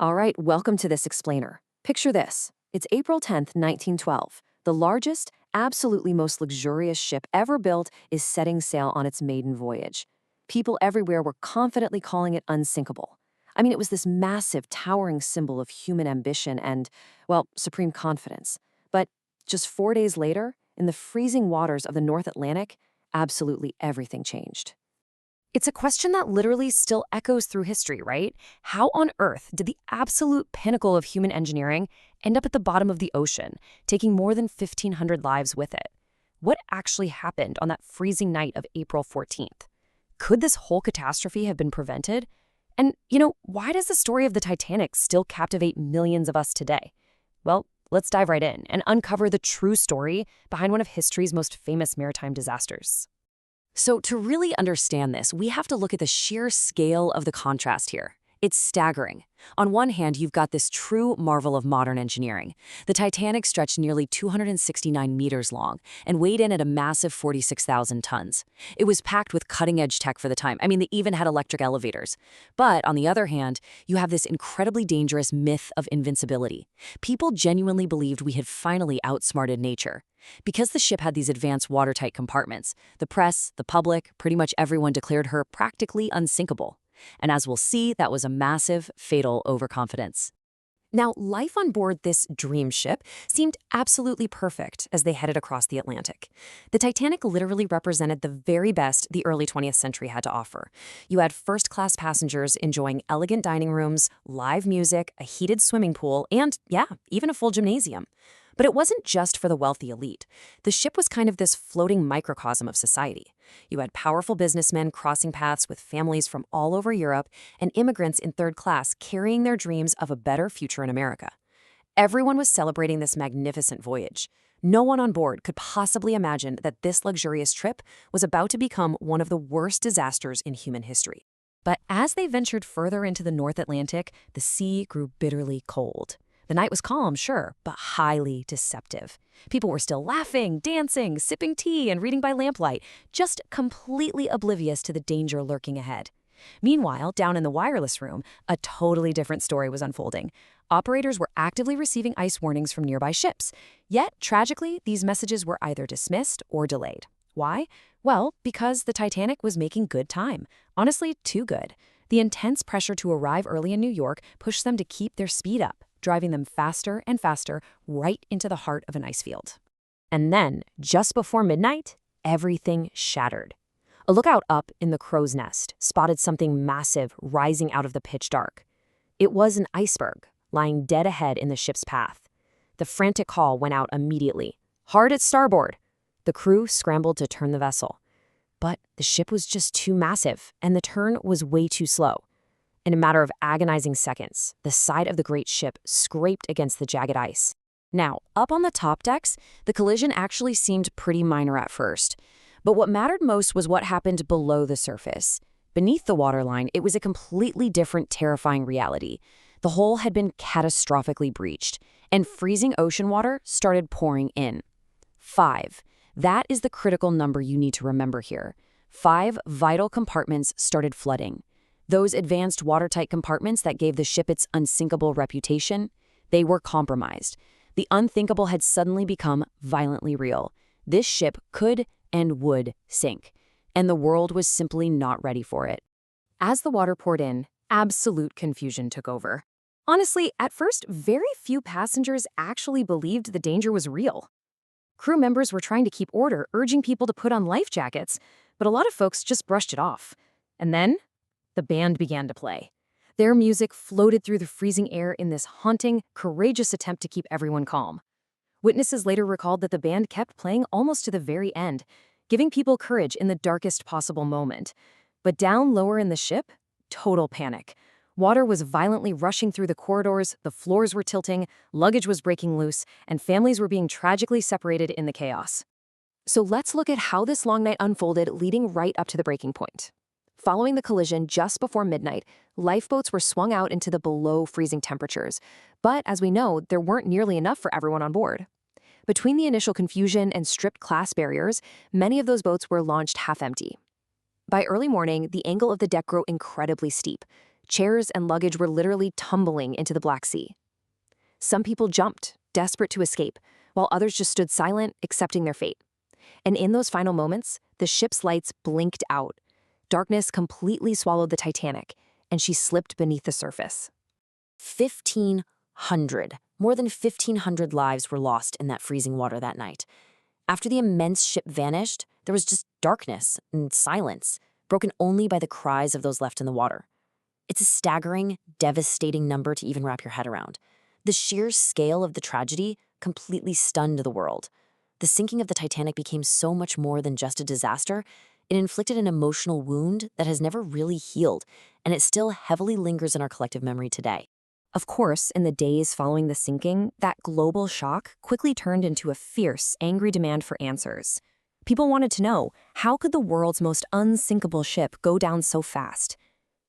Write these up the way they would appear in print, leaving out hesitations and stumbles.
All right, welcome to this explainer. Picture this. It's April 10th, 1912. The largest, absolutely most luxurious ship ever built is setting sail on its maiden voyage. People everywhere were confidently calling it unsinkable. I mean, it was this massive, towering symbol of human ambition and, well, supreme confidence. But just 4 days later, in the freezing waters of the North Atlantic, absolutely everything changed. It's a question that literally still echoes through history, right? How on earth did the absolute pinnacle of human engineering end up at the bottom of the ocean, taking more than 1,500 lives with it? What actually happened on that freezing night of April 14th? Could this whole catastrophe have been prevented? And, why does the story of the Titanic still captivate millions of us today? Well, let's dive right in and uncover the true story behind one of history's most famous maritime disasters. So to really understand this, we have to look at the sheer scale of the contrast here. It's staggering. On one hand, you've got this true marvel of modern engineering. The Titanic stretched nearly 269 meters long and weighed in at a massive 46,000 tons. It was packed with cutting-edge tech for the time. I mean, they even had electric elevators. But on the other hand, you have this incredibly dangerous myth of invincibility. People genuinely believed we had finally outsmarted nature. Because the ship had these advanced watertight compartments, the press, the public, pretty much everyone declared her practically unsinkable. And as we'll see, that was a massive, fatal overconfidence. Now, life on board this dream ship seemed absolutely perfect as they headed across the Atlantic. The Titanic literally represented the very best the early 20th century had to offer. You had first-class passengers enjoying elegant dining rooms, live music, a heated swimming pool, and, yeah, even a full gymnasium. But it wasn't just for the wealthy elite. The ship was kind of this floating microcosm of society. You had powerful businessmen crossing paths with families from all over Europe and immigrants in third class carrying their dreams of a better future in America. Everyone was celebrating this magnificent voyage. No one on board could possibly imagine that this luxurious trip was about to become one of the worst disasters in human history. But as they ventured further into the North Atlantic, the sea grew bitterly cold. The night was calm, sure, but highly deceptive. People were still laughing, dancing, sipping tea, and reading by lamplight, just completely oblivious to the danger lurking ahead. Meanwhile, down in the wireless room, a totally different story was unfolding. Operators were actively receiving ice warnings from nearby ships. Yet, tragically, these messages were either dismissed or delayed. Why? Well, because the Titanic was making good time. Honestly, too good. The intense pressure to arrive early in New York pushed them to keep their speed up, driving them faster and faster right into the heart of an ice field. And then, just before midnight, everything shattered. A lookout up in the crow's nest spotted something massive rising out of the pitch dark. It was an iceberg, lying dead ahead in the ship's path. The frantic call went out immediately. "Hard at starboard!" The crew scrambled to turn the vessel. But the ship was just too massive, and the turn was way too slow. In a matter of agonizing seconds, the side of the great ship scraped against the jagged ice. Now, up on the top decks, the collision actually seemed pretty minor at first. But what mattered most was what happened below the surface. Beneath the waterline, it was a completely different, terrifying reality. The hull had been catastrophically breached, and freezing ocean water started pouring in. 5. That is the critical number you need to remember here. 5 vital compartments started flooding. Those advanced watertight compartments that gave the ship its unsinkable reputation, they were compromised. The unthinkable had suddenly become violently real. This ship could and would sink, and the world was simply not ready for it. As the water poured in, absolute confusion took over. Honestly, at first, very few passengers actually believed the danger was real. Crew members were trying to keep order, urging people to put on life jackets, but a lot of folks just brushed it off. And then the band began to play. Their music floated through the freezing air in this haunting, courageous attempt to keep everyone calm. Witnesses later recalled that the band kept playing almost to the very end, giving people courage in the darkest possible moment. But down lower in the ship, total panic. Water was violently rushing through the corridors, the floors were tilting, luggage was breaking loose, and families were being tragically separated in the chaos. So let's look at how this long night unfolded, leading right up to the breaking point. Following the collision just before midnight, lifeboats were swung out into the below-freezing temperatures. But as we know, there weren't nearly enough for everyone on board. Between the initial confusion and strict class barriers, many of those boats were launched half-empty. By early morning, the angle of the deck grew incredibly steep. Chairs and luggage were literally tumbling into the Black Sea. Some people jumped, desperate to escape, while others just stood silent, accepting their fate. And in those final moments, the ship's lights blinked out. Darkness completely swallowed the Titanic, and she slipped beneath the surface. 1,500, more than 1,500 lives were lost in that freezing water that night. After the immense ship vanished, there was just darkness and silence, broken only by the cries of those left in the water. It's a staggering, devastating number to even wrap your head around. The sheer scale of the tragedy completely stunned the world. The sinking of the Titanic became so much more than just a disaster. It inflicted an emotional wound that has never really healed, and it still heavily lingers in our collective memory today. Of course, in the days following the sinking, that global shock quickly turned into a fierce, angry demand for answers. People wanted to know, how could the world's most unsinkable ship go down so fast?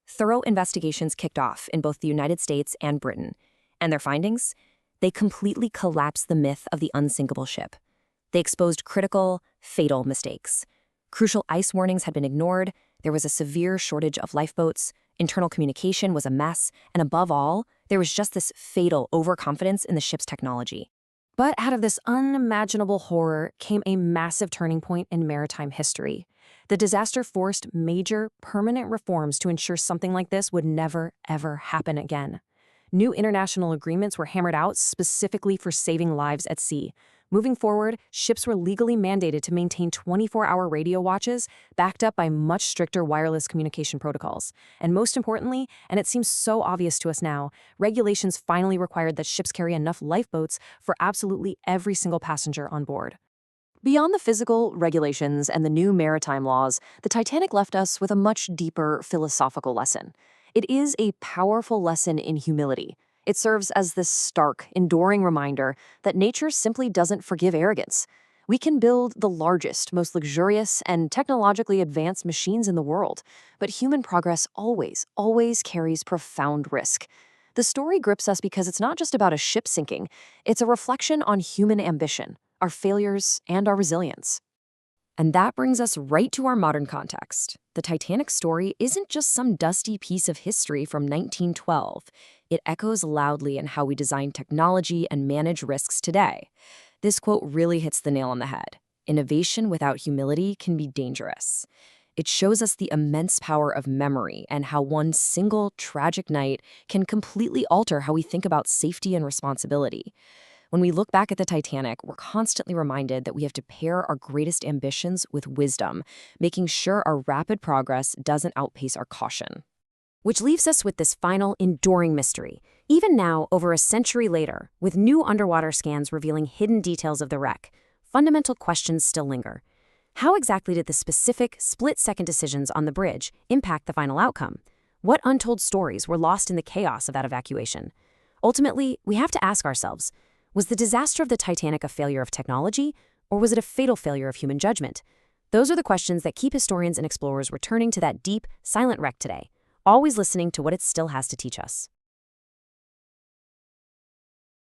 Thorough investigations kicked off in both the United States and Britain, and their findings? They completely collapsed the myth of the unsinkable ship. They exposed critical, fatal mistakes. Crucial ice warnings had been ignored, there was a severe shortage of lifeboats, internal communication was a mess, and above all, there was just this fatal overconfidence in the ship's technology. But out of this unimaginable horror came a massive turning point in maritime history. The disaster forced major, permanent reforms to ensure something like this would never, ever happen again. New international agreements were hammered out specifically for saving lives at sea. Moving forward, ships were legally mandated to maintain 24-hour radio watches, backed up by much stricter wireless communication protocols. And most importantly, and it seems so obvious to us now, regulations finally required that ships carry enough lifeboats for absolutely every single passenger on board. Beyond the physical regulations and the new maritime laws, the Titanic left us with a much deeper philosophical lesson. It is a powerful lesson in humility. It serves as this stark, enduring reminder that nature simply doesn't forgive arrogance. We can build the largest, most luxurious, and technologically advanced machines in the world, but human progress always, always carries profound risk. The story grips us because it's not just about a ship sinking, it's a reflection on human ambition, our failures, and our resilience. And that brings us right to our modern context. The Titanic story isn't just some dusty piece of history from 1912. It echoes loudly in how we design technology and manage risks today. This quote really hits the nail on the head. Innovation without humility can be dangerous. It shows us the immense power of memory and how one single tragic night can completely alter how we think about safety and responsibility. When we look back at the Titanic, we're constantly reminded that we have to pair our greatest ambitions with wisdom, making sure our rapid progress doesn't outpace our caution. Which leaves us with this final, enduring mystery. Even now, over a century later, with new underwater scans revealing hidden details of the wreck, fundamental questions still linger. How exactly did the specific, split-second decisions on the bridge impact the final outcome? What untold stories were lost in the chaos of that evacuation? Ultimately, we have to ask ourselves, was the disaster of the Titanic a failure of technology, or was it a fatal failure of human judgment? Those are the questions that keep historians and explorers returning to that deep, silent wreck today, always listening to what it still has to teach us.